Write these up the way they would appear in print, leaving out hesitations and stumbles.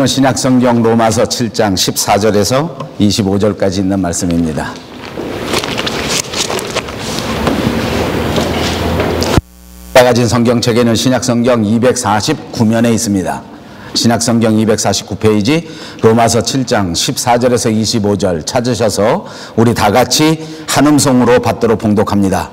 말씀은 신약성경 로마서 7장 14절에서 25절까지 있는 말씀입니다. 제가 가진 성경책에는 신약성경 249면에 있습니다. 신약성경 249페이지 로마서 7장 14절에서 25절 찾으셔서 우리 다 같이 한 음성으로 받도록 봉독합니다.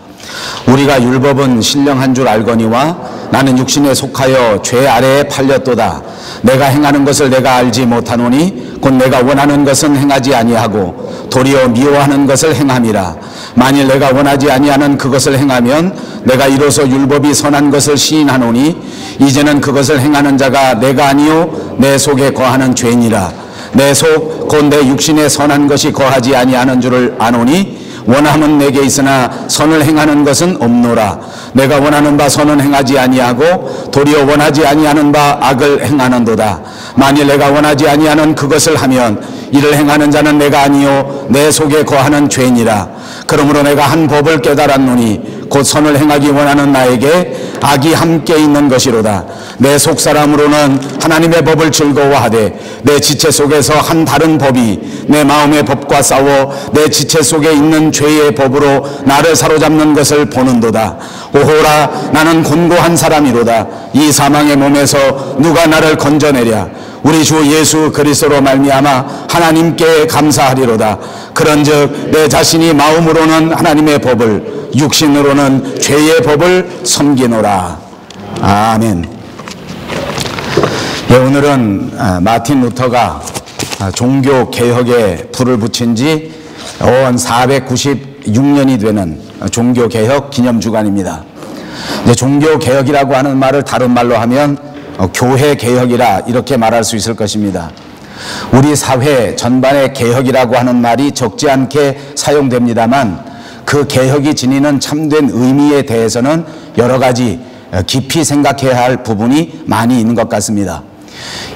우리가 율법은 신령한 줄 알거니와 나는 육신에 속하여 죄 아래에 팔렸도다. 내가 행하는 것을 내가 알지 못하노니 곧 내가 원하는 것은 행하지 아니하고 도리어 미워하는 것을 행함이라. 만일 내가 원하지 아니하는 그것을 행하면 내가 이로써 율법이 선한 것을 시인하노니 이제는 그것을 행하는 자가 내가 아니요 내 속에 거하는 죄니라. 내 속 곧 내 육신에 선한 것이 거하지 아니하는 줄을 아노니 원함은 내게 있으나 선을 행하는 것은 없노라. 내가 원하는 바 선은 행하지 아니하고 도리어 원하지 아니하는 바 악을 행하는도다. 만일 내가 원하지 아니하는 그것을 하면 이를 행하는 자는 내가 아니요 내 속에 거하는 죄니라. 그러므로 내가 한 법을 깨달았노니 곧 선을 행하기 원하는 나에게 악이 함께 있는 것이로다. 내 속사람으로는 하나님의 법을 즐거워하되 내 지체 속에서 한 다른 법이 내 마음의 법과 싸워 내 지체 속에 있는 죄의 법으로 나를 사로잡는 것을 보는도다. 오호라, 나는 곤고한 사람이로다. 이 사망의 몸에서 누가 나를 건져내랴. 우리 주 예수 그리스도로 말미암아 하나님께 감사하리로다. 그런즉 내 자신이 마음으로는 하나님의 법을, 육신으로는 죄의 법을 섬기노라. 아멘. 예, 오늘은 마틴 루터가 종교 개혁에 불을 붙인 지 496년이 되는 종교 개혁 기념 주간입니다. 종교 개혁이라고 하는 말을 다른 말로 하면 교회 개혁이라 이렇게 말할 수 있을 것입니다. 우리 사회 전반의 개혁이라고 하는 말이 적지 않게 사용됩니다만 그 개혁이 지니는 참된 의미에 대해서는 여러 가지 깊이 생각해야 할 부분이 많이 있는 것 같습니다.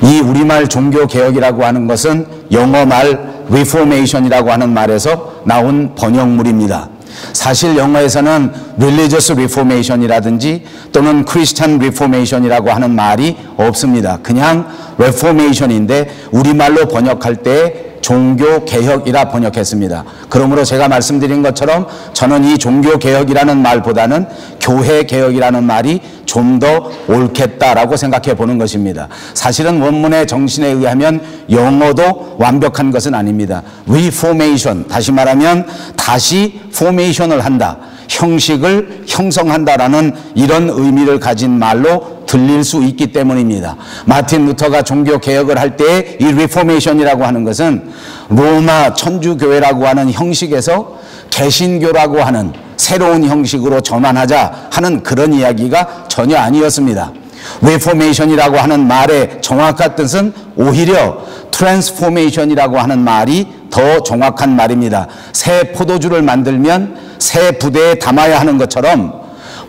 이 우리말 종교개혁이라고 하는 것은 영어말 reformation이라고 하는 말에서 나온 번역물입니다. 사실 영어에서는 religious reformation이라든지 또는 Christian reformation이라고 하는 말이 없습니다. 그냥 reformation인데 우리말로 번역할 때 종교개혁이라 번역했습니다. 그러므로 제가 말씀드린 것처럼 저는 이 종교개혁이라는 말보다는 교회개혁이라는 말이 좀 더 옳겠다라고 생각해 보는 것입니다. 사실은 원문의 정신에 의하면 영어도 완벽한 것은 아닙니다. reformation, 다시 말하면 다시 포메이션을 한다, 형식을 형성한다라는 이런 의미를 가진 말로 들릴 수 있기 때문입니다. 마틴 루터가 종교개혁을 할 때 이 리포메이션이라고 하는 것은 로마 천주교회라고 하는 형식에서 개신교라고 하는 새로운 형식으로 전환하자 하는 그런 이야기가 전혀 아니었습니다. 리포메이션이라고 하는 말의 정확한 뜻은 오히려 트랜스포메이션이라고 하는 말이 더 정확한 말입니다. 새 포도주를 만들면 새 부대에 담아야 하는 것처럼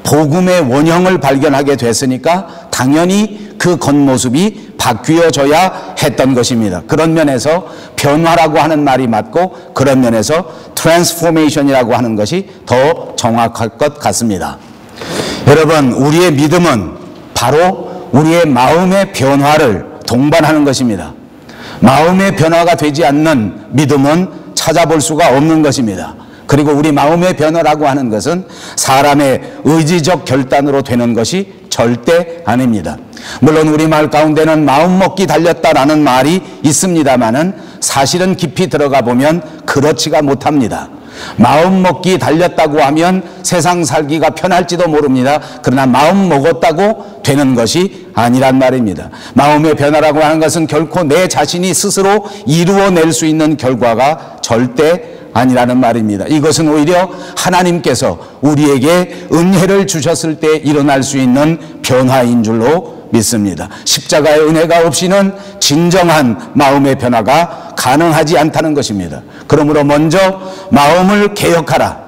복음의 원형을 발견하게 됐으니까 당연히 그 겉모습이 바뀌어져야 했던 것입니다. 그런 면에서 변화라고 하는 말이 맞고 그런 면에서 트랜스포메이션이라고 하는 것이 더 정확할 것 같습니다. 여러분, 우리의 믿음은 바로 우리의 마음의 변화를 동반하는 것입니다. 마음의 변화가 되지 않는 믿음은 찾아볼 수가 없는 것입니다. 그리고 우리 마음의 변화라고 하는 것은 사람의 의지적 결단으로 되는 것이 절대 아닙니다. 물론 우리말 가운데는 마음먹기 달렸다라는 말이 있습니다만은 사실은 깊이 들어가 보면 그렇지가 못합니다. 마음먹기 달렸다고 하면 세상 살기가 편할지도 모릅니다. 그러나 마음 먹었다고 되는 것이 아니란 말입니다. 마음의 변화라고 하는 것은 결코 내 자신이 스스로 이루어낼 수 있는 결과가 절대 아니라는 말입니다. 이것은 오히려 하나님께서 우리에게 은혜를 주셨을 때 일어날 수 있는 변화인 줄로 믿습니다. 십자가의 은혜가 없이는 진정한 마음의 변화가 가능하지 않다는 것입니다. 그러므로 먼저 마음을 개혁하라.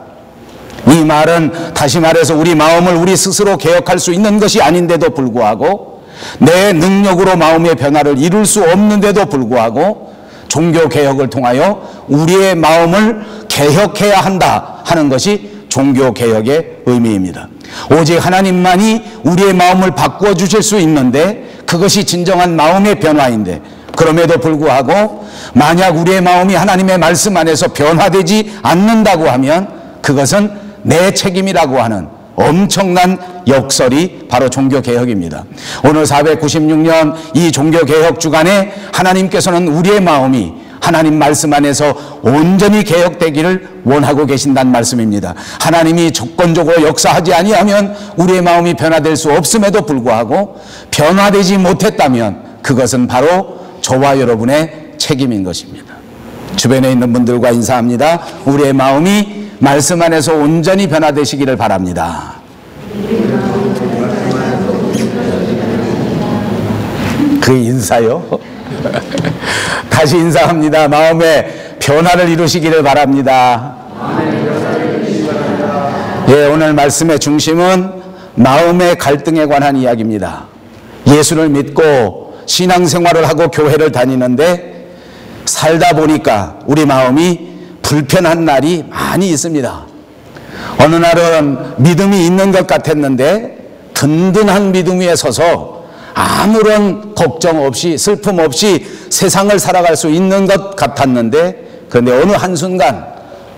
이 말은 다시 말해서 우리 마음을 우리 스스로 개혁할 수 있는 것이 아닌데도 불구하고 내 능력으로 마음의 변화를 이룰 수 없는데도 불구하고 종교개혁을 통하여 우리의 마음을 개혁해야 한다 하는 것이 종교개혁의 의미입니다. 오직 하나님만이 우리의 마음을 바꾸어 주실 수 있는데 그것이 진정한 마음의 변화인데 그럼에도 불구하고 만약 우리의 마음이 하나님의 말씀 안에서 변화되지 않는다고 하면 그것은 내 책임이라고 하는 엄청난 역설이 바로 종교개혁입니다. 오늘 496년 이 종교개혁 주간에 하나님께서는 우리의 마음이 하나님 말씀 안에서 온전히 개혁되기를 원하고 계신다는 말씀입니다. 하나님이 조건적으로 역사하지 아니하면 우리의 마음이 변화될 수 없음에도 불구하고 변화되지 못했다면 그것은 바로 저와 여러분의 책임인 것입니다. 주변에 있는 분들과 인사합니다. 우리의 마음이 말씀 안에서 온전히 변화되시기를 바랍니다. 그 인사요? 다시 인사합니다. 마음의 변화를 이루시기를 바랍니다. 예, 오늘 말씀의 중심은 마음의 갈등에 관한 이야기입니다. 예수를 믿고 신앙생활을 하고 교회를 다니는데 살다 보니까 우리 마음이 불편한 날이 많이 있습니다. 어느 날은 믿음이 있는 것 같았는데 든든한 믿음 위에 서서 아무런 걱정 없이 슬픔 없이 세상을 살아갈 수 있는 것 같았는데 그런데 어느 한순간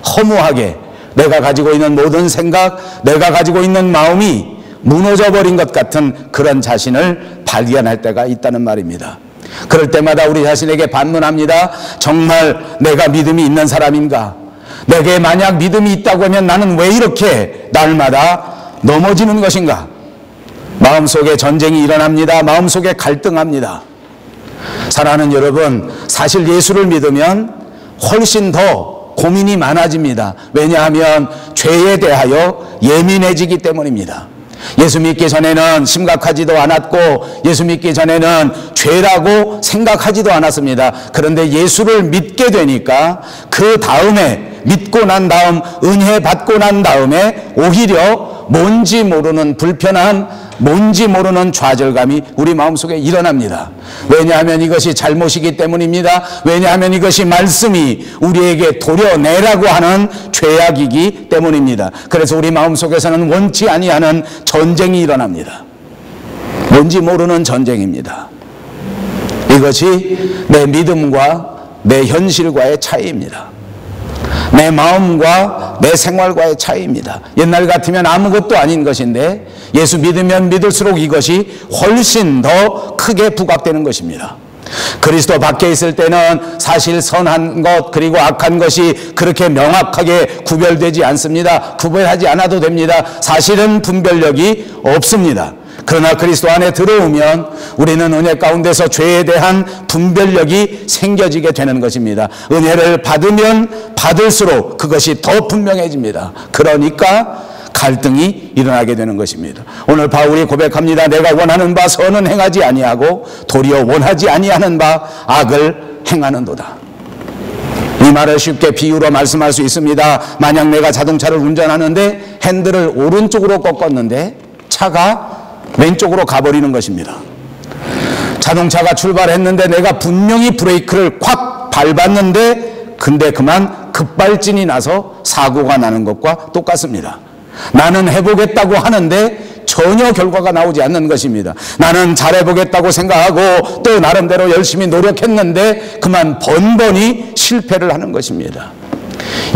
허무하게 내가 가지고 있는 모든 생각, 내가 가지고 있는 마음이 무너져 버린 것 같은 그런 자신을 발견할 때가 있다는 말입니다. 그럴 때마다 우리 자신에게 반문합니다. 정말 내가 믿음이 있는 사람인가? 내게 만약 믿음이 있다고 하면 나는 왜 이렇게 날마다 넘어지는 것인가? 마음속에 전쟁이 일어납니다. 마음속에 갈등합니다. 사랑하는 여러분, 사실 예수를 믿으면 훨씬 더 고민이 많아집니다. 왜냐하면 죄에 대하여 예민해지기 때문입니다. 예수 믿기 전에는 심각하지도 않았고 예수 믿기 전에는 죄라고 생각하지도 않았습니다. 그런데 예수를 믿게 되니까 그 다음에 믿고 난 다음 은혜 받고 난 다음에 오히려 뭔지 모르는 불편한 뭔지 모르는 좌절감이 우리 마음속에 일어납니다. 왜냐하면 이것이 잘못이기 때문입니다. 왜냐하면 이것이 말씀이 우리에게 도려내라고 하는 죄악이기 때문입니다. 그래서 우리 마음속에서는 원치 아니하는 전쟁이 일어납니다. 뭔지 모르는 전쟁입니다. 이것이 내 믿음과 내 현실과의 차이입니다. 내 마음과 내 생활과의 차이입니다. 옛날 같으면 아무것도 아닌 것인데 예수 믿으면 믿을수록 이것이 훨씬 더 크게 부각되는 것입니다. 그리스도 밖에 있을 때는 사실 선한 것 그리고 악한 것이 그렇게 명확하게 구별되지 않습니다. 구별하지 않아도 됩니다. 사실은 분별력이 없습니다. 그러나 그리스도 안에 들어오면 우리는 은혜 가운데서 죄에 대한 분별력이 생겨지게 되는 것입니다. 은혜를 받으면 받을수록 그것이 더 분명해집니다. 그러니까 갈등이 일어나게 되는 것입니다. 오늘 바울이 고백합니다. 내가 원하는 바 선은 행하지 아니하고 도리어 원하지 아니하는 바 악을 행하는도다. 이 말을 쉽게 비유로 말씀할 수 있습니다. 만약 내가 자동차를 운전하는데 핸들을 오른쪽으로 꺾었는데 차가 왼쪽으로 가버리는 것입니다. 자동차가 출발했는데 내가 분명히 브레이크를 콱 밟았는데 근데 그만 급발진이 나서 사고가 나는 것과 똑같습니다. 나는 해보겠다고 하는데 전혀 결과가 나오지 않는 것입니다. 나는 잘해보겠다고 생각하고 또 나름대로 열심히 노력했는데 그만 번번이 실패를 하는 것입니다.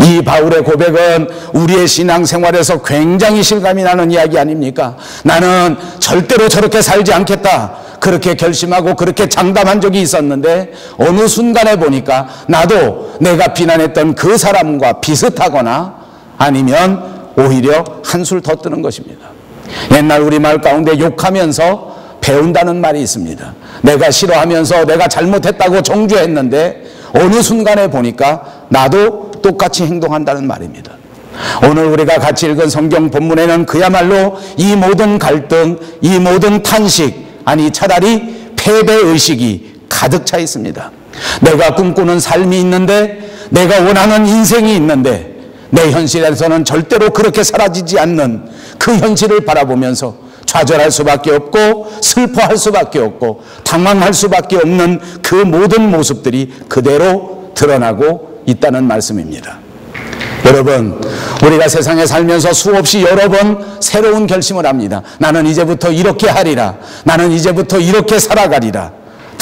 이 바울의 고백은 우리의 신앙생활에서 굉장히 실감이 나는 이야기 아닙니까? 나는 절대로 저렇게 살지 않겠다. 그렇게 결심하고 그렇게 장담한 적이 있었는데 어느 순간에 보니까 나도 내가 비난했던 그 사람과 비슷하거나 아니면 오히려 한술 더 뜨는 것입니다. 옛날 우리말 가운데 욕하면서 배운다는 말이 있습니다. 내가 싫어하면서 내가 잘못했다고 정죄했는데 어느 순간에 보니까 나도 똑같이 행동한다는 말입니다. 오늘 우리가 같이 읽은 성경 본문에는 그야말로 이 모든 갈등, 이 모든 탄식, 아니 차라리 패배의식이 가득 차 있습니다. 내가 꿈꾸는 삶이 있는데 내가 원하는 인생이 있는데 내 현실에서는 절대로 그렇게 사라지지 않는 그 현실을 바라보면서 좌절할 수밖에 없고 슬퍼할 수밖에 없고 당황할 수밖에 없는 그 모든 모습들이 그대로 드러나고 있다는 말씀입니다. 여러분, 우리가 세상에 살면서 수없이 여러 번 새로운 결심을 합니다. 나는 이제부터 이렇게 하리라. 나는 이제부터 이렇게 살아가리라.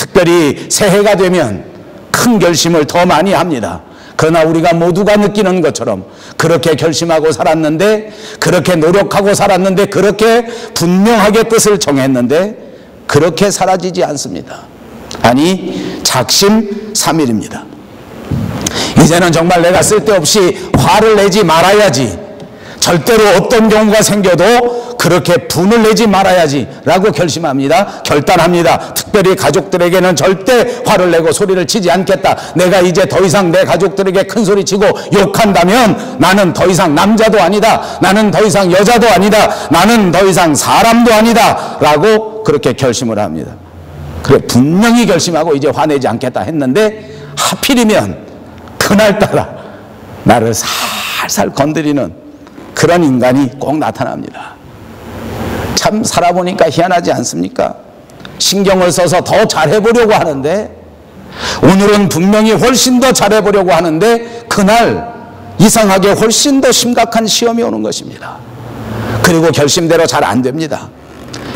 특별히 새해가 되면 큰 결심을 더 많이 합니다. 그러나 우리가 모두가 느끼는 것처럼 그렇게 결심하고 살았는데, 그렇게 노력하고 살았는데, 그렇게 분명하게 뜻을 정했는데 그렇게 사라지지 않습니다. 아니, 작심삼일입니다. 이제는 정말 내가 쓸데없이 화를 내지 말아야지, 절대로 어떤 경우가 생겨도 그렇게 분을 내지 말아야지 라고 결심합니다. 결단합니다. 특별히 가족들에게는 절대 화를 내고 소리를 치지 않겠다. 내가 이제 더 이상 내 가족들에게 큰 소리 치고 욕한다면 나는 더 이상 남자도 아니다, 나는 더 이상 여자도 아니다, 나는 더 이상 사람도 아니다 라고 그렇게 결심을 합니다. 그래, 분명히 결심하고 이제 화내지 않겠다 했는데 하필이면 그날따라 나를 살살 건드리는 그런 인간이 꼭 나타납니다. 참 살아보니까 희한하지 않습니까? 신경을 써서 더 잘해보려고 하는데, 오늘은 분명히 훨씬 더 잘해보려고 하는데 그날 이상하게 훨씬 더 심각한 시험이 오는 것입니다. 그리고 결심대로 잘 안 됩니다.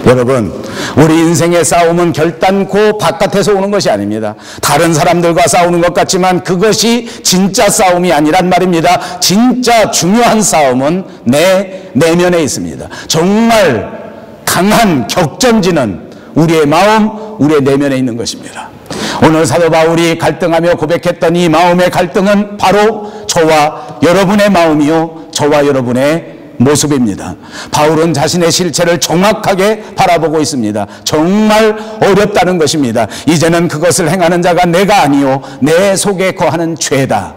여러분, 우리 인생의 싸움은 결단코 바깥에서 오는 것이 아닙니다. 다른 사람들과 싸우는 것 같지만 그것이 진짜 싸움이 아니란 말입니다. 진짜 중요한 싸움은 내 내면에 있습니다. 정말 강한 격전지는 우리의 마음, 우리의 내면에 있는 것입니다. 오늘 사도 바울이 갈등하며 고백했던 이 마음의 갈등은 바로 저와 여러분의 마음이요, 저와 여러분의 모습입니다. 바울은 자신의 실체를 정확하게 바라보고 있습니다. 정말 어렵다는 것입니다. 이제는 그것을 행하는 자가 내가 아니요 내 속에 거하는 죄다.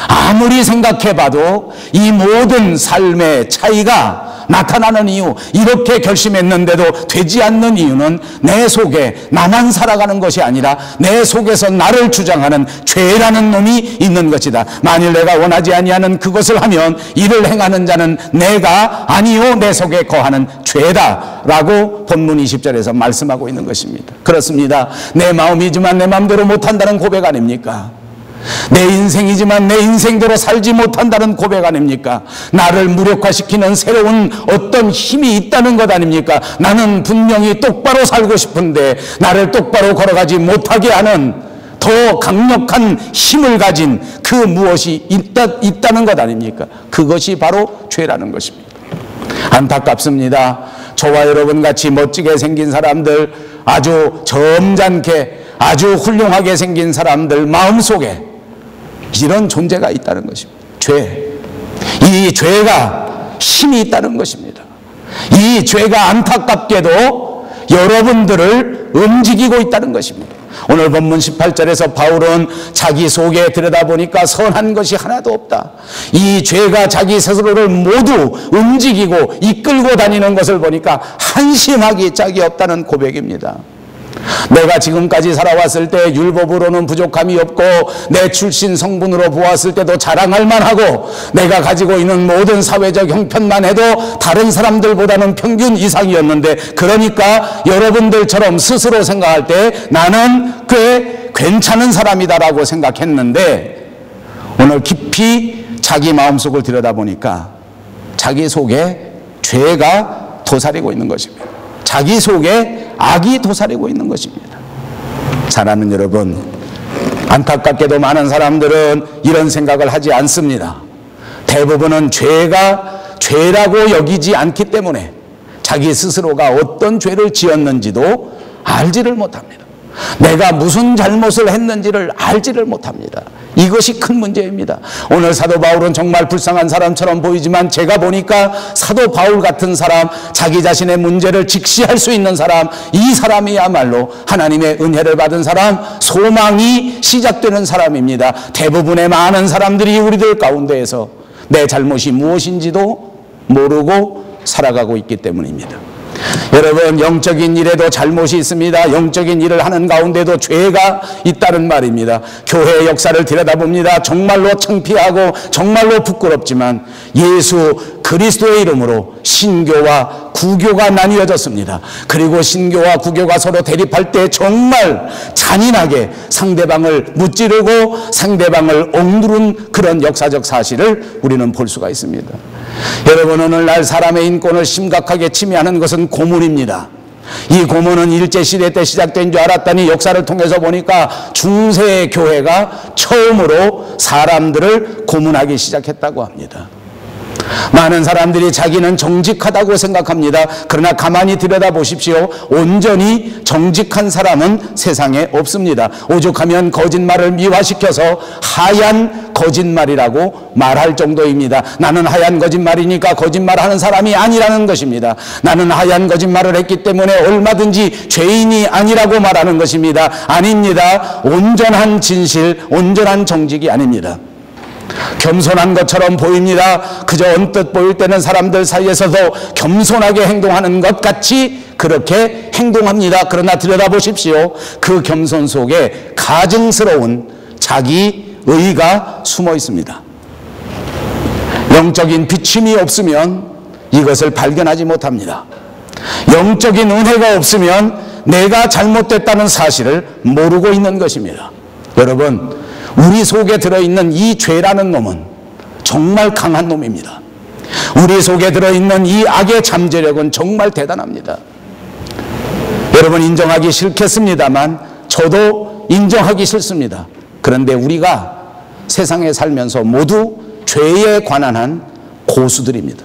아무리 생각해봐도 이 모든 삶의 차이가 나타나는 이유, 이렇게 결심했는데도 되지 않는 이유는 내 속에 나만 살아가는 것이 아니라 내 속에서 나를 주장하는 죄라는 놈이 있는 것이다. 만일 내가 원하지 아니하는 그것을 하면 이를 행하는 자는 내가 아니요 내 속에 거하는 죄다 라고 본문 20절에서 말씀하고 있는 것입니다. 그렇습니다. 내 마음이지만 내 마음대로 못한다는 고백 아닙니까? 내 인생이지만 내 인생대로 살지 못한다는 고백 아닙니까? 나를 무력화시키는 새로운 어떤 힘이 있다는 것 아닙니까? 나는 분명히 똑바로 살고 싶은데 나를 똑바로 걸어가지 못하게 하는 더 강력한 힘을 가진 그 무엇이 있다는 것 아닙니까? 그것이 바로 죄라는 것입니다. 안타깝습니다. 저와 여러분같이 멋지게 생긴 사람들, 아주 점잖게 아주 훌륭하게 생긴 사람들 마음속에 이런 존재가 있다는 것입니다. 죄. 이 죄가 힘이 있다는 것입니다. 이 죄가 안타깝게도 여러분들을 움직이고 있다는 것입니다. 오늘 본문 18절에서 바울은 자기 속에 들여다보니까 선한 것이 하나도 없다. 이 죄가 자기 스스로를 모두 움직이고 이끌고 다니는 것을 보니까 한심하기 짝이 없다는 고백입니다. 내가 지금까지 살아왔을 때 율법으로는 부족함이 없고 내 출신 성분으로 보았을 때도 자랑할 만하고 내가 가지고 있는 모든 사회적 형편만 해도 다른 사람들보다는 평균 이상이었는데, 그러니까 여러분들처럼 스스로 생각할 때 나는 꽤 괜찮은 사람이다라고 생각했는데, 오늘 깊이 자기 마음속을 들여다보니까 자기 속에 죄가 도사리고 있는 것입니다. 자기 속에 악이 도사리고 있는 것입니다. 사랑하는 여러분, 안타깝게도 많은 사람들은 이런 생각을 하지 않습니다. 대부분은 죄가 죄라고 여기지 않기 때문에 자기 스스로가 어떤 죄를 지었는지도 알지를 못합니다. 내가 무슨 잘못을 했는지를 알지를 못합니다. 이것이 큰 문제입니다. 오늘 사도 바울은 정말 불쌍한 사람처럼 보이지만 제가 보니까 사도 바울 같은 사람, 자기 자신의 문제를 직시할 수 있는 사람, 이 사람이야말로 하나님의 은혜를 받은 사람, 소망이 시작되는 사람입니다. 대부분의 많은 사람들이 우리들 가운데에서 내 잘못이 무엇인지도 모르고 살아가고 있기 때문입니다. 여러분, 영적인 일에도 잘못이 있습니다. 영적인 일을 하는 가운데도 죄가 있다는 말입니다. 교회의 역사를 들여다봅니다. 정말로 창피하고 정말로 부끄럽지만 예수 그리스도의 이름으로 신교와 구교가 나뉘어졌습니다. 그리고 신교와 구교가 서로 대립할 때 정말 잔인하게 상대방을 무찌르고 상대방을 억누른 그런 역사적 사실을 우리는 볼 수가 있습니다. 여러분, 오늘날 사람의 인권을 심각하게 침해하는 것은 고문입니다. 이 고문은 일제시대 때 시작된 줄 알았더니 역사를 통해서 보니까 중세 교회가 처음으로 사람들을 고문하기 시작했다고 합니다. 많은 사람들이 자기는 정직하다고 생각합니다. 그러나 가만히 들여다보십시오. 온전히 정직한 사람은 세상에 없습니다. 오죽하면 거짓말을 미화시켜서 하얀 거짓말이라고 말할 정도입니다. 나는 하얀 거짓말이니까 거짓말하는 사람이 아니라는 것입니다. 나는 하얀 거짓말을 했기 때문에 얼마든지 죄인이 아니라고 말하는 것입니다. 아닙니다. 온전한 진실, 온전한 정직이 아닙니다. 겸손한 것처럼 보입니다. 그저 언뜻 보일 때는 사람들 사이에서도 겸손하게 행동하는 것 같이 그렇게 행동합니다. 그러나 들여다보십시오. 그 겸손 속에 가증스러운 자기 의가 숨어 있습니다. 영적인 비침이 없으면 이것을 발견하지 못합니다. 영적인 은혜가 없으면 내가 잘못됐다는 사실을 모르고 있는 것입니다. 여러분, 우리 속에 들어있는 이 죄라는 놈은 정말 강한 놈입니다. 우리 속에 들어있는 이 악의 잠재력은 정말 대단합니다. 여러분, 인정하기 싫겠습니다만 저도 인정하기 싫습니다. 그런데 우리가 세상에 살면서 모두 죄에 관한 한 고수들입니다.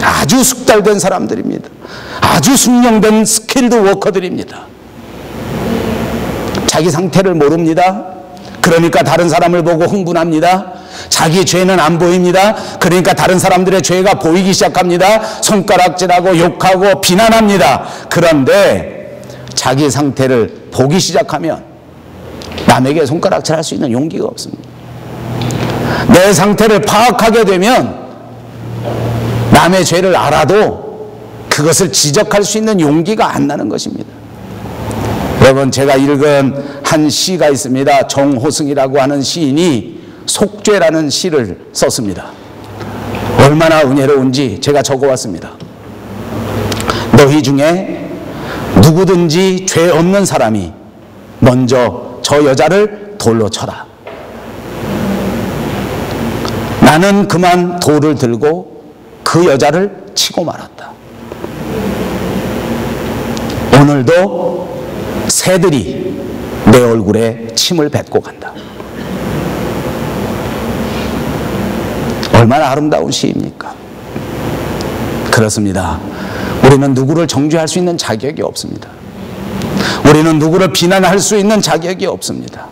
아주 숙달된 사람들입니다. 아주 숙련된 스킬드 워커들입니다. 자기 상태를 모릅니다. 그러니까 다른 사람을 보고 흥분합니다. 자기 죄는 안 보입니다. 그러니까 다른 사람들의 죄가 보이기 시작합니다. 손가락질하고 욕하고 비난합니다. 그런데 자기 상태를 보기 시작하면 남에게 손가락질할 수 있는 용기가 없습니다. 내 상태를 파악하게 되면 남의 죄를 알아도 그것을 지적할 수 있는 용기가 안 나는 것입니다. 여러분, 제가 읽은 한 시가 있습니다. 정호승이라고 하는 시인이 속죄라는 시를 썼습니다. 얼마나 은혜로운지 제가 적어왔습니다. 너희 중에 누구든지 죄 없는 사람이 먼저 저 여자를 돌로 쳐라. 나는 그만 돌을 들고 그 여자를 치고 말았다. 오늘도 새들이 내 얼굴에 침을 뱉고 간다. 얼마나 아름다운 시입니까? 그렇습니다. 우리는 누구를 정죄할 수 있는 자격이 없습니다. 우리는 누구를 비난할 수 있는 자격이 없습니다.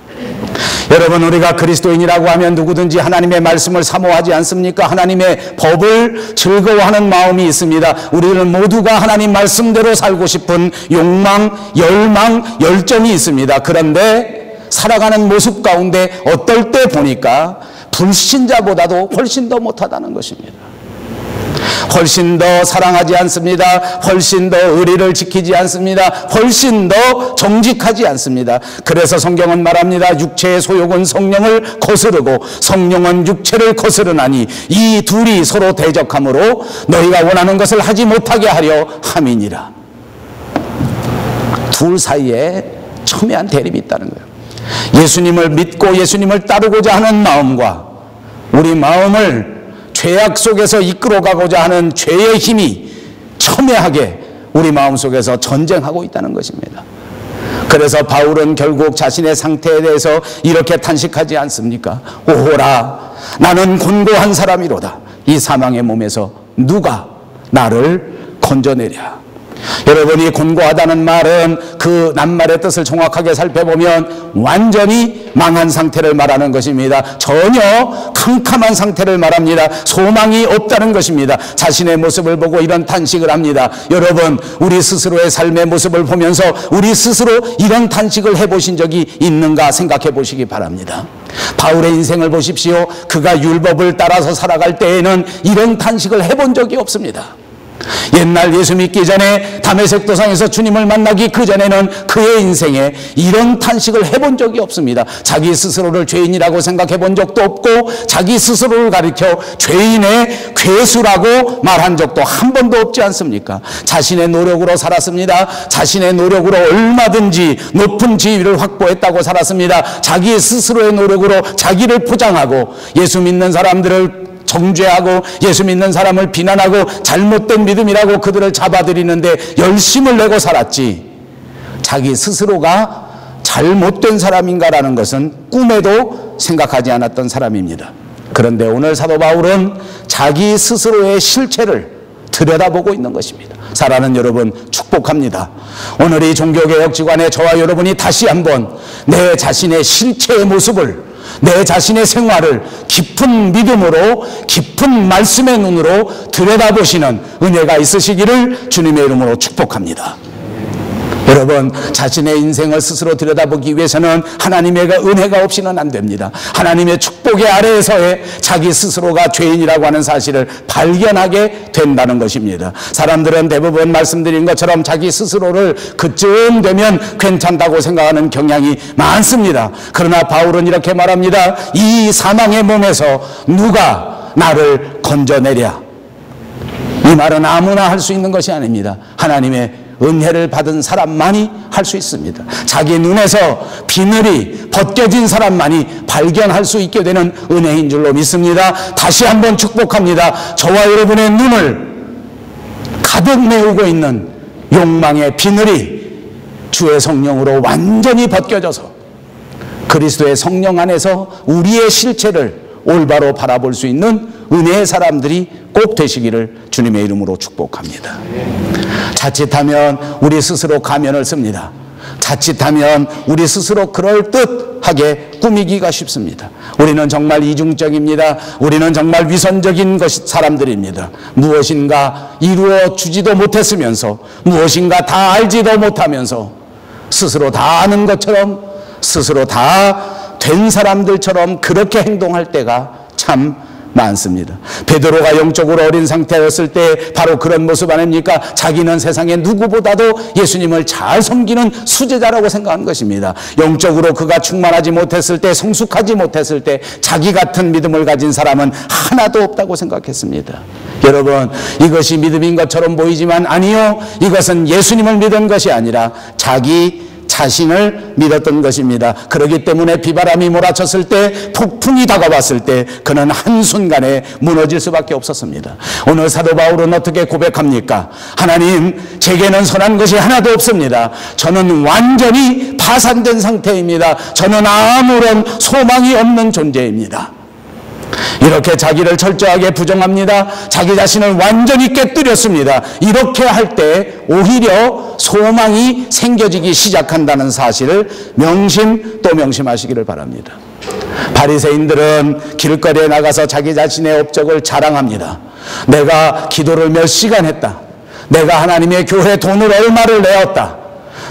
여러분, 우리가 그리스도인이라고 하면 누구든지 하나님의 말씀을 사모하지 않습니까? 하나님의 법을 즐거워하는 마음이 있습니다. 우리는 모두가 하나님 말씀대로 살고 싶은 욕망, 열망, 열정이 있습니다. 그런데 살아가는 모습 가운데 어떨 때 보니까 불신자보다도 훨씬 더 못하다는 것입니다. 훨씬 더 사랑하지 않습니다. 훨씬 더 의리를 지키지 않습니다. 훨씬 더 정직하지 않습니다. 그래서 성경은 말합니다. 육체의 소욕은 성령을 거스르고 성령은 육체를 거스르나니 이 둘이 서로 대적함으로 너희가 원하는 것을 하지 못하게 하려 함이니라. 둘 사이에 첨예한 대립이 있다는 거예요. 예수님을 믿고 예수님을 따르고자 하는 마음과 우리 마음을 죄악 속에서 이끌어가고자 하는 죄의 힘이 첨예하게 우리 마음속에서 전쟁하고 있다는 것입니다. 그래서 바울은 결국 자신의 상태에 대해서 이렇게 탄식하지 않습니까? 오호라, 나는 곤고한 사람이로다. 이 사망의 몸에서 누가 나를 건져내랴. 여러분이 곤고하다는 말은 그 낱말의 뜻을 정확하게 살펴보면 완전히 망한 상태를 말하는 것입니다. 전혀 캄캄한 상태를 말합니다. 소망이 없다는 것입니다. 자신의 모습을 보고 이런 탄식을 합니다. 여러분, 우리 스스로의 삶의 모습을 보면서 우리 스스로 이런 탄식을 해보신 적이 있는가 생각해 보시기 바랍니다. 바울의 인생을 보십시오. 그가 율법을 따라서 살아갈 때에는 이런 탄식을 해본 적이 없습니다. 옛날 예수 믿기 전에 다메섹 도상에서 주님을 만나기 그 전에는 그의 인생에 이런 탄식을 해본 적이 없습니다. 자기 스스로를 죄인이라고 생각해 본 적도 없고 자기 스스로를 가리켜 죄인의 괴수라고 말한 적도 한 번도 없지 않습니까? 자신의 노력으로 살았습니다. 자신의 노력으로 얼마든지 높은 지위를 확보했다고 살았습니다. 자기 스스로의 노력으로 자기를 포장하고 예수 믿는 사람들을 정죄하고 예수 믿는 사람을 비난하고 잘못된 믿음이라고 그들을 잡아들이는데 열심을 내고 살았지, 자기 스스로가 잘못된 사람인가라는 것은 꿈에도 생각하지 않았던 사람입니다. 그런데 오늘 사도 바울은 자기 스스로의 실체를 들여다보고 있는 것입니다. 사랑하는 여러분, 축복합니다. 오늘 이 종교개혁지관에 저와 여러분이 다시 한번 내 자신의 실체의 모습을, 내 자신의 생활을 깊은 믿음으로, 깊은 말씀의 눈으로 들여다보시는 은혜가 있으시기를 주님의 이름으로 축복합니다. 여러분, 자신의 인생을 스스로 들여다보기 위해서는 하나님의 은혜가 없이는 안 됩니다. 하나님의 축복의 아래에서의 자기 스스로가 죄인이라고 하는 사실을 발견하게 된다는 것입니다. 사람들은 대부분 말씀드린 것처럼 자기 스스로를 그쯤 되면 괜찮다고 생각하는 경향이 많습니다. 그러나 바울은 이렇게 말합니다. 이 사망의 몸에서 누가 나를 건져내랴. 이 말은 아무나 할 수 있는 것이 아닙니다. 하나님의 은혜를 받은 사람만이 할 수 있습니다. 자기 눈에서 비늘이 벗겨진 사람만이 발견할 수 있게 되는 은혜인 줄로 믿습니다. 다시 한번 축복합니다. 저와 여러분의 눈을 가득 메우고 있는 욕망의 비늘이 주의 성령으로 완전히 벗겨져서 그리스도의 성령 안에서 우리의 실체를 올바로 바라볼 수 있는 은혜의 사람들이 꼭 되시기를 주님의 이름으로 축복합니다. 자칫하면 우리 스스로 가면을 씁니다. 자칫하면 우리 스스로 그럴듯하게 꾸미기가 쉽습니다. 우리는 정말 이중적입니다. 우리는 정말 위선적인 사람들입니다. 무엇인가 이루어 주지도 못했으면서, 무엇인가 다 알지도 못하면서 스스로 다 아는 것처럼, 스스로 다 된 사람들처럼 그렇게 행동할 때가 참 많습니다. 베드로가 영적으로 어린 상태였을 때 바로 그런 모습 아닙니까? 자기는 세상에 누구보다도 예수님을 잘 섬기는 수제자라고 생각한 것입니다. 영적으로 그가 충만하지 못했을 때, 성숙하지 못했을 때 자기 같은 믿음을 가진 사람은 하나도 없다고 생각했습니다. 여러분, 이것이 믿음인 것처럼 보이지만 아니요, 이것은 예수님을 믿은 것이 아니라 자기 자신을 믿었던 것입니다. 그렇기 때문에 비바람이 몰아쳤을 때, 폭풍이 다가왔을 때 그는 한순간에 무너질 수밖에 없었습니다. 오늘 사도 바울은 어떻게 고백합니까? 하나님, 제게는 선한 것이 하나도 없습니다. 저는 완전히 파산된 상태입니다. 저는 아무런 소망이 없는 존재입니다. 이렇게 자기를 철저하게 부정합니다. 자기 자신을 완전히 깨뜨렸습니다. 이렇게 할 때 오히려 소망이 생겨지기 시작한다는 사실을 명심 또 명심하시기를 바랍니다. 바리새인들은 길거리에 나가서 자기 자신의 업적을 자랑합니다. 내가 기도를 몇 시간 했다. 내가 하나님의 교회 돈을 얼마를 내었다.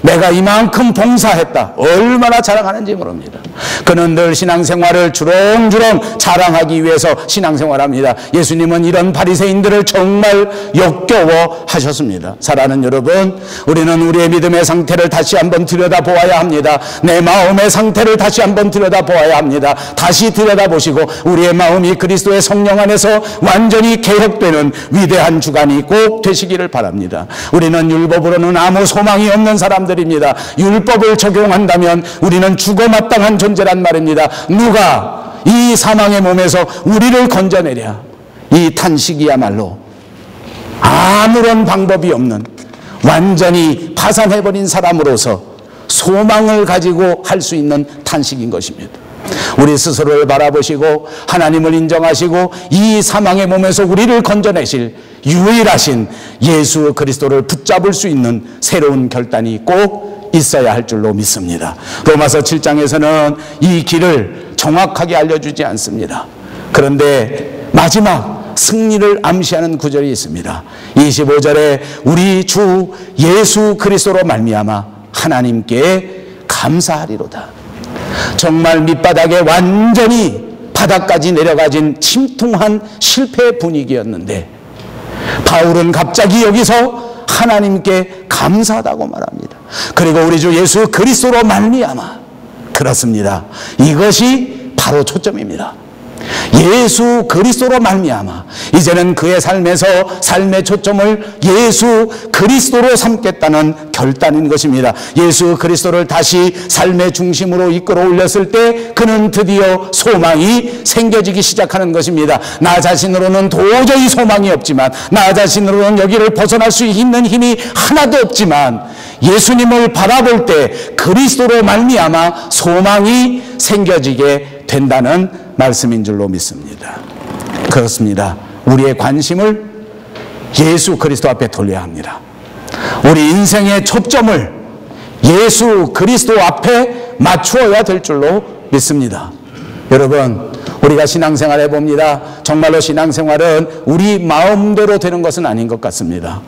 내가 이만큼 봉사했다. 얼마나 자랑하는지 모릅니다. 그는 늘 신앙생활을 주렁주렁 자랑하기 위해서 신앙생활합니다. 예수님은 이런 바리새인들을 정말 역겨워하셨습니다. 사랑하는 여러분, 우리는 우리의 믿음의 상태를 다시 한번 들여다보아야 합니다. 내 마음의 상태를 다시 한번 들여다보아야 합니다. 다시 들여다보시고 우리의 마음이 그리스도의 성령 안에서 완전히 개혁되는 위대한 주간이 꼭 되시기를 바랍니다. 우리는 율법으로는 아무 소망이 없는 사람들 입니다. 율법을 적용한다면 우리는 죽어마땅한 존재란 말입니다. 누가 이 사망의 몸에서 우리를 건져내랴. 이 탄식이야말로 아무런 방법이 없는, 완전히 파산해버린 사람으로서 소망을 가지고 할 수 있는 탄식인 것입니다. 우리 스스로를 바라보시고 하나님을 인정하시고 이 사망의 몸에서 우리를 건져내실 유일하신 예수 그리스도를 붙잡을 수 있는 새로운 결단이 꼭 있어야 할 줄로 믿습니다. 로마서 7장에서는 이 길을 정확하게 알려주지 않습니다. 그런데 마지막 승리를 암시하는 구절이 있습니다. 25절에 우리 주 예수 그리스도로 말미암아 하나님께 감사하리로다. 정말 밑바닥에 완전히 바닥까지 내려가진 침통한 실패 분위기였는데 바울은 갑자기 여기서 하나님께 감사하다고 말합니다. 그리고 우리 주 예수 그리스도로 말미암아, 그렇습니다. 이것이 바로 초점입니다. 예수 그리스도로 말미암아 이제는 그의 삶에서 삶의 초점을 예수 그리스도로 삼겠다는 결단인 것입니다. 예수 그리스도를 다시 삶의 중심으로 이끌어 올렸을 때 그는 드디어 소망이 생겨지기 시작하는 것입니다. 나 자신으로는 도저히 소망이 없지만, 나 자신으로는 여기를 벗어날 수 있는 힘이 하나도 없지만, 예수님을 바라볼 때 그리스도로 말미암아 소망이 생겨지게 된다는 말씀인 줄로 믿습니다. 그렇습니다. 우리의 관심을 예수 그리스도 앞에 돌려야 합니다. 우리 인생의 초점을 예수 그리스도 앞에 맞추어야 될 줄로 믿습니다. 여러분, 우리가 신앙생활 해봅니다. 정말로 신앙생활은 우리 마음대로 되는 것은 아닌 것 같습니다.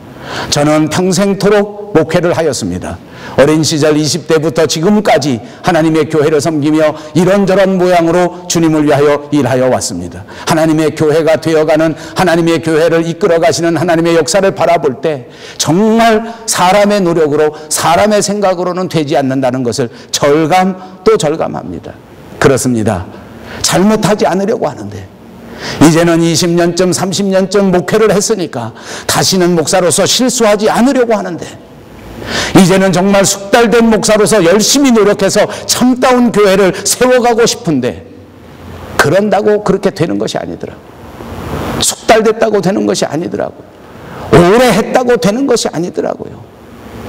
저는 평생토록 목회를 하였습니다. 어린 시절 20대부터 지금까지 하나님의 교회를 섬기며 이런저런 모양으로 주님을 위하여 일하여 왔습니다. 하나님의 교회가 되어가는, 하나님의 교회를 이끌어 가시는 하나님의 역사를 바라볼 때 정말 사람의 노력으로, 사람의 생각으로는 되지 않는다는 것을 절감 또 절감합니다. 그렇습니다. 잘못하지 않으려고 하는데, 이제는 20년쯤 30년쯤 목회를 했으니까 다시는 목사로서 실수하지 않으려고 하는데, 이제는 정말 숙달된 목사로서 열심히 노력해서 참다운 교회를 세워가고 싶은데, 그런다고 그렇게 되는 것이 아니더라고요. 숙달됐다고 되는 것이 아니더라고요. 오래 했다고 되는 것이 아니더라고요.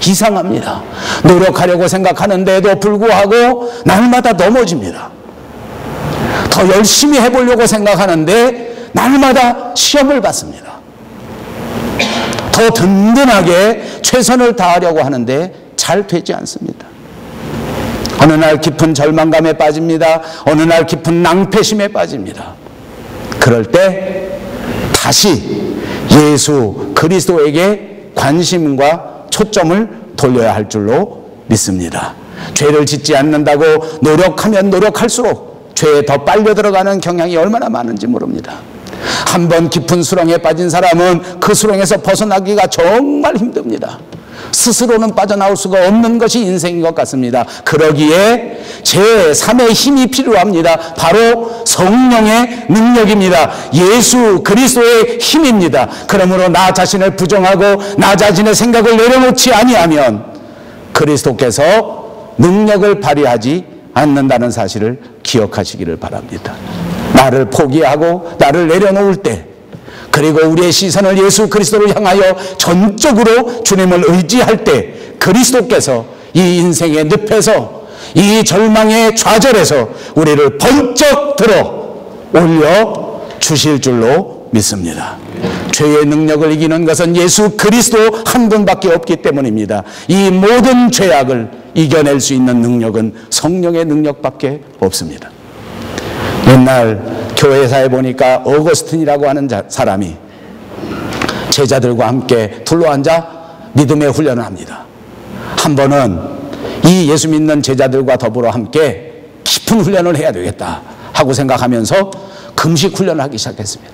이상합니다. 노력하려고 생각하는데도 불구하고 날마다 넘어집니다. 더 열심히 해보려고 생각하는데 날마다 시험을 받습니다. 더 든든하게 최선을 다하려고 하는데 잘 되지 않습니다. 어느 날 깊은 절망감에 빠집니다. 어느 날 깊은 낭패심에 빠집니다. 그럴 때 다시 예수 그리스도에게 관심과 초점을 돌려야 할 줄로 믿습니다. 죄를 짓지 않는다고 노력하면 노력할수록 죄에 더 빨려 들어가는 경향이 얼마나 많은지 모릅니다. 한번 깊은 수렁에 빠진 사람은 그 수렁에서 벗어나기가 정말 힘듭니다. 스스로는 빠져나올 수가 없는 것이 인생인 것 같습니다. 그러기에 제3의 힘이 필요합니다. 바로 성령의 능력입니다. 예수 그리스도의 힘입니다. 그러므로 나 자신을 부정하고 나 자신의 생각을 내려놓지 아니하면 그리스도께서 능력을 발휘하지 않는다는 사실을 기억하시기를 바랍니다. 나를 포기하고 나를 내려놓을 때, 그리고 우리의 시선을 예수 그리스도를 향하여 전적으로 주님을 의지할 때, 그리스도께서 이 인생의 늪에서, 이 절망의 좌절에서 우리를 번쩍 들어 올려 주실 줄로 믿습니다. 죄의 능력을 이기는 것은 예수 그리스도 한 분밖에 없기 때문입니다. 이 모든 죄악을 이겨낼 수 있는 능력은 성령의 능력밖에 없습니다. 옛날 교회사에 보니까 어거스틴이라고 하는 사람이 제자들과 함께 둘러앉아 믿음의 훈련을 합니다. 한 번은 이 예수 믿는 제자들과 더불어 함께 깊은 훈련을 해야 되겠다 하고 생각하면서 금식 훈련을 하기 시작했습니다.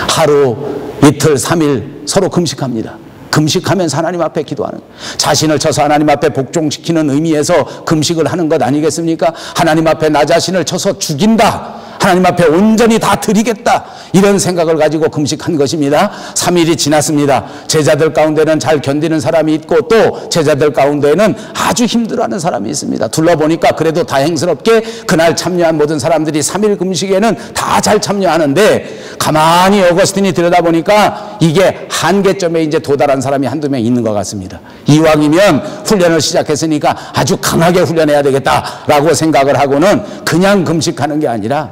하루, 이틀, 3일 서로 금식합니다. 금식하면서 하나님 앞에 기도하는, 자신을 쳐서 하나님 앞에 복종시키는 의미에서 금식을 하는 것 아니겠습니까? 하나님 앞에 나 자신을 쳐서 죽인다, 하나님 앞에 온전히 다 드리겠다, 이런 생각을 가지고 금식한 것입니다. 3일이 지났습니다. 제자들 가운데는 잘 견디는 사람이 있고 또 제자들 가운데는 아주 힘들어하는 사람이 있습니다. 둘러보니까 그래도 다행스럽게 그날 참여한 모든 사람들이 3일 금식에는 다 잘 참여하는데, 가만히 어거스틴이 들여다보니까 이게 한계점에 이제 도달한 사람이 한두 명 있는 것 같습니다. 이왕이면 훈련을 시작했으니까 아주 강하게 훈련해야 되겠다라고 생각을 하고는 그냥 금식하는 게 아니라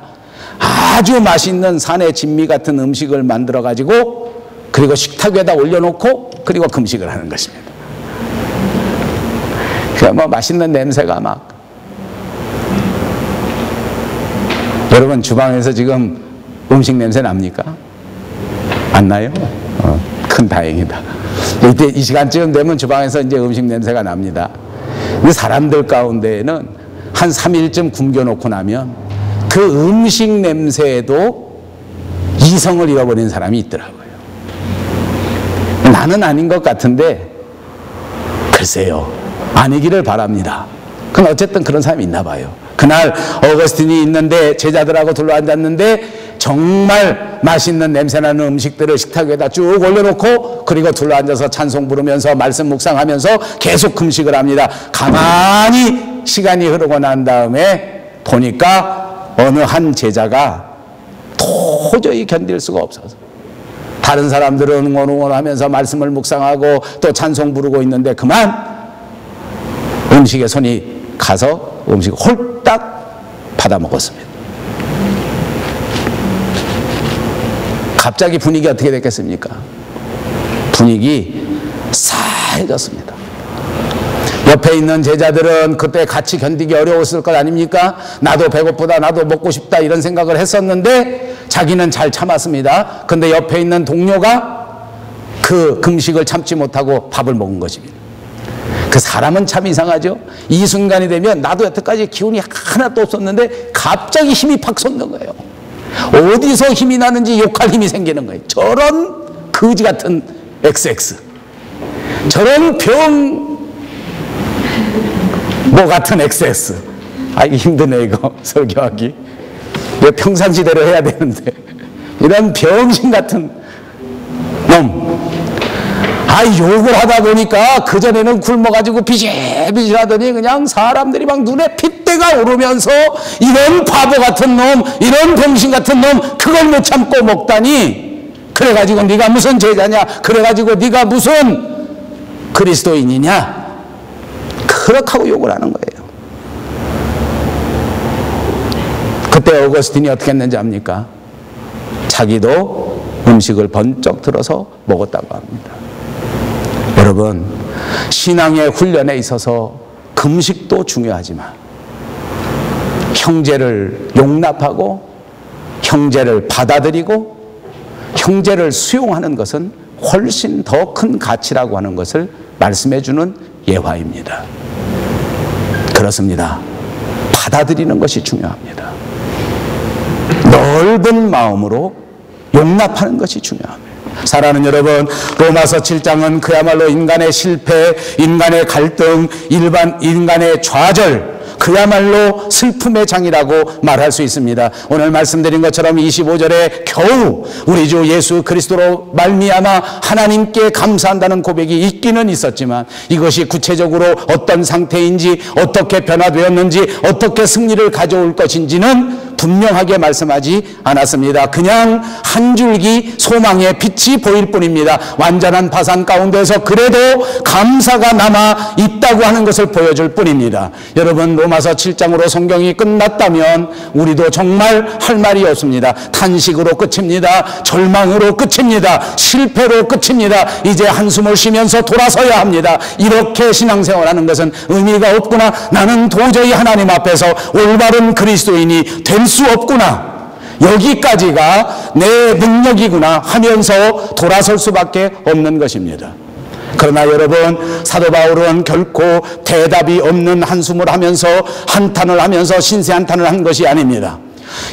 아주 맛있는 산의 진미 같은 음식을 만들어 가지고, 그리고 식탁 위에다 올려놓고 그리고 금식을 하는 것입니다. 그러니까 뭐 맛있는 냄새가 막, 여러분 주방에서 지금 음식 냄새 납니까? 안 나요? 큰 다행이다. 이때 이 시간쯤 되면 주방에서 이제 음식 냄새가 납니다. 근데 사람들 가운데에는 한 3일쯤 굶겨놓고 나면 그 음식 냄새에도 이성을 잃어버린 사람이 있더라고요. 나는 아닌 것 같은데 글쎄요, 아니기를 바랍니다. 그건 어쨌든 그런 사람이 있나 봐요. 그날 어거스틴이 있는데 제자들하고 둘러앉았는데 정말 맛있는 냄새나는 음식들을 식탁 위에다 쭉 올려놓고 그리고 둘러앉아서 찬송 부르면서 말씀 묵상하면서 계속 금식을 합니다. 가만히 시간이 흐르고 난 다음에 보니까 어느 한 제자가 도저히 견딜 수가 없어서 다른 사람들은 응원하면서 말씀을 묵상하고 또 찬송 부르고 있는데 그만 음식에 손이 가서 음식을 홀딱 받아 먹었습니다. 갑자기 분위기 어떻게 됐겠습니까? 분위기 싸해졌습니다. 옆에 있는 제자들은 그때 같이 견디기 어려웠을 것 아닙니까? 나도 배고프다, 나도 먹고 싶다 이런 생각을 했었는데 자기는 잘 참았습니다. 근데 옆에 있는 동료가 그 금식을 참지 못하고 밥을 먹은 것입니다. 그 사람은 참 이상하죠. 이 순간이 되면 나도 여태까지 기운이 하나도 없었는데 갑자기 힘이 팍 솟는 거예요. 어디서 힘이 나는지 욕할 힘이 생기는 거예요. 저런 거지 같은 XX, 저런 병 뭐 같은 XX. 아, 이게 힘드네 이거 설교하기. 왜 평상시대로 해야 되는데 이런 병신 같은 놈. 아, 욕을 하다 보니까 그전에는 굶어가지고 비실비실하더니 그냥 사람들이 막 눈에 핏대가 오르면서 이런 바보 같은 놈, 이런 병신 같은 놈, 그걸 못 참고 먹다니. 그래가지고 네가 무슨 제자냐, 그래가지고 네가 무슨 그리스도인이냐, 그렇게 하고 욕을 하는 거예요. 그때 어거스틴이 어떻게 했는지 압니까? 자기도 음식을 번쩍 들어서 먹었다고 합니다. 여러분, 신앙의 훈련에 있어서 금식도 중요하지만 형제를 용납하고 형제를 받아들이고 형제를 수용하는 것은 훨씬 더 큰 가치라고 하는 것을 말씀해 주는 예화입니다. 그렇습니다. 받아들이는 것이 중요합니다. 넓은 마음으로 용납하는 것이 중요합니다. 사랑하는 여러분, 로마서 7장은 그야말로 인간의 실패, 인간의 갈등, 인간의 좌절, 그야말로 슬픔의 장이라고 말할 수 있습니다. 오늘 말씀드린 것처럼 25절에 겨우 우리 주 예수 그리스도로 말미암아 하나님께 감사한다는 고백이 있기는 있었지만 이것이 구체적으로 어떤 상태인지, 어떻게 변화되었는지, 어떻게 승리를 가져올 것인지는 분명하게 말씀하지 않았습니다. 그냥 한 줄기 소망의 빛이 보일 뿐입니다. 완전한 파산 가운데서 그래도 감사가 남아 있다고 하는 것을 보여줄 뿐입니다. 여러분, 로마서 7장으로 성경이 끝났다면 우리도 정말 할 말이 없습니다. 탄식으로 끝입니다. 절망으로 끝입니다. 실패로 끝입니다. 이제 한숨을 쉬면서 돌아서야 합니다. 이렇게 신앙생활하는 것은 의미가 없구나. 나는 도저히 하나님 앞에서 올바른 그리스도인이 될 수 없구나. 여기까지가 내 능력이구나 하면서 돌아설 수밖에 없는 것입니다. 그러나 여러분, 사도 바울은 결코 대답이 없는 한숨을 하면서 한탄을 하면서 신세 한탄을 한 것이 아닙니다.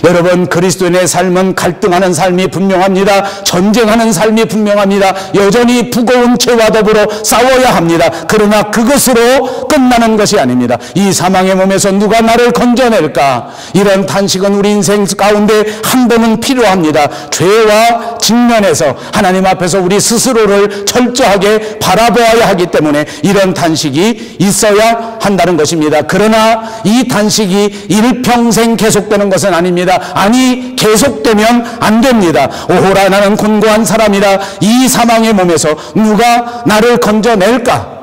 여러분, 그리스도인의 삶은 갈등하는 삶이 분명합니다. 전쟁하는 삶이 분명합니다. 여전히 무거운 죄와 더불어 싸워야 합니다. 그러나 그것으로 끝나는 것이 아닙니다. 이 사망의 몸에서 누가 나를 건져낼까? 이런 탄식은 우리 인생 가운데 한 번은 필요합니다. 죄와 직면해서 하나님 앞에서 우리 스스로를 철저하게 바라보아야 하기 때문에 이런 탄식이 있어야 한다는 것입니다. 그러나 이 탄식이 일평생 계속되는 것은 아닙니다. 아니, 계속되면 안 됩니다. 오호라, 나는 곤고한 사람이라 이 사망의 몸에서 누가 나를 건져낼까?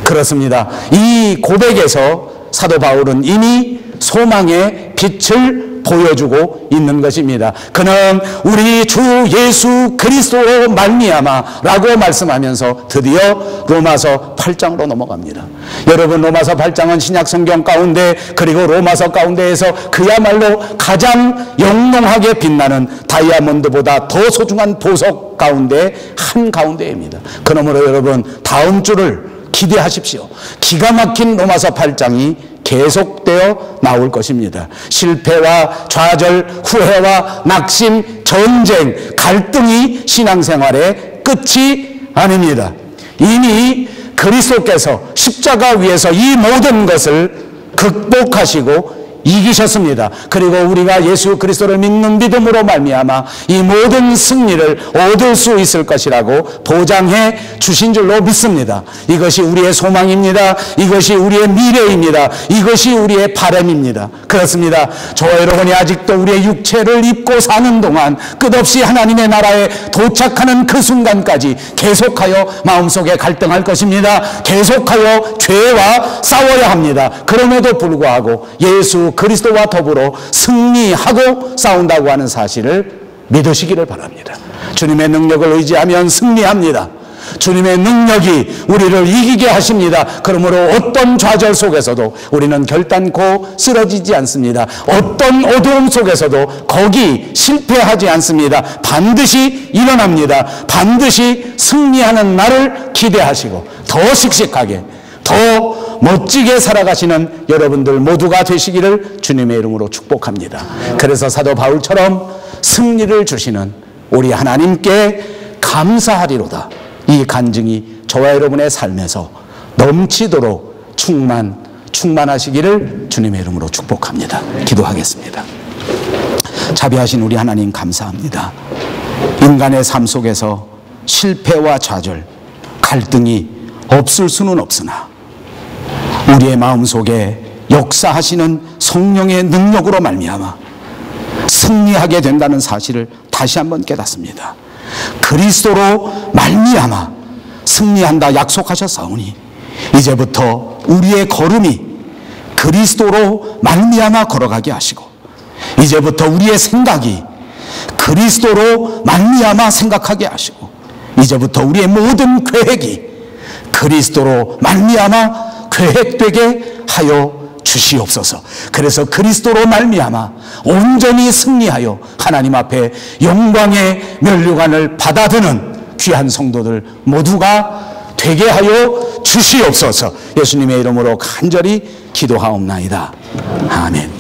그렇습니다. 이 고백에서 사도 바울은 이미 소망의 빛을 보여주고 있는 것입니다. 그는 우리 주 예수 그리스도로 말미암아 라고 말씀하면서 드디어 로마서 8장으로 넘어갑니다. 여러분, 로마서 8장은 신약 성경 가운데 그리고 로마서 가운데에서 그야말로 가장 영롱하게 빛나는 다이아몬드보다 더 소중한 보석 가운데 한 가운데입니다. 그러므로 여러분, 다음 주를 기대하십시오. 기가 막힌 로마서 8장이 계속되어 나올 것입니다. 실패와 좌절, 후회와 낙심, 전쟁, 갈등이 신앙생활의 끝이 아닙니다. 이미 그리스도께서 십자가 위에서 이 모든 것을 극복하시고 이기셨습니다. 그리고 우리가 예수 그리스도를 믿는 믿음으로 말미암아 이 모든 승리를 얻을 수 있을 것이라고 보장해 주신 줄로 믿습니다. 이것이 우리의 소망입니다. 이것이 우리의 미래입니다. 이것이 우리의 바람입니다. 그렇습니다. 저와 여러분이 아직도 우리의 육체를 입고 사는 동안 끝없이 하나님의 나라에 도착하는 그 순간까지 계속하여 마음속에 갈등할 것입니다. 계속하여 죄와 싸워야 합니다. 그럼에도 불구하고 예수 그리스도와 더불어 승리하고 싸운다고 하는 사실을 믿으시기를 바랍니다. 주님의 능력을 의지하면 승리합니다. 주님의 능력이 우리를 이기게 하십니다. 그러므로 어떤 좌절 속에서도 우리는 결단코 쓰러지지 않습니다. 어떤 어두움 속에서도 거기 실패하지 않습니다. 반드시 일어납니다. 반드시 승리하는 날을 기대하시고 더 씩씩하게 더 멋지게 살아가시는 여러분들 모두가 되시기를 주님의 이름으로 축복합니다. 그래서 사도 바울처럼 승리를 주시는 우리 하나님께 감사하리로다. 이 간증이 저와 여러분의 삶에서 넘치도록 충만하시기를 주님의 이름으로 축복합니다. 기도하겠습니다. 자비하신 우리 하나님 감사합니다. 인간의 삶 속에서 실패와 좌절, 갈등이 없을 수는 없으나 우리의 마음속에 역사하시는 성령의 능력으로 말미암아 승리하게 된다는 사실을 다시 한번 깨닫습니다. 그리스도로 말미암아 승리한다 약속하셨사오니 이제부터 우리의 걸음이 그리스도로 말미암아 걸어가게 하시고 이제부터 우리의 생각이 그리스도로 말미암아 생각하게 하시고 이제부터 우리의 모든 계획이 그리스도로 말미암아 계획되게 하여 주시옵소서. 그래서 그리스도로 말미암아 온전히 승리하여 하나님 앞에 영광의 면류관을 받아드는 귀한 성도들 모두가 되게 하여 주시옵소서. 예수님의 이름으로 간절히 기도하옵나이다. 아멘.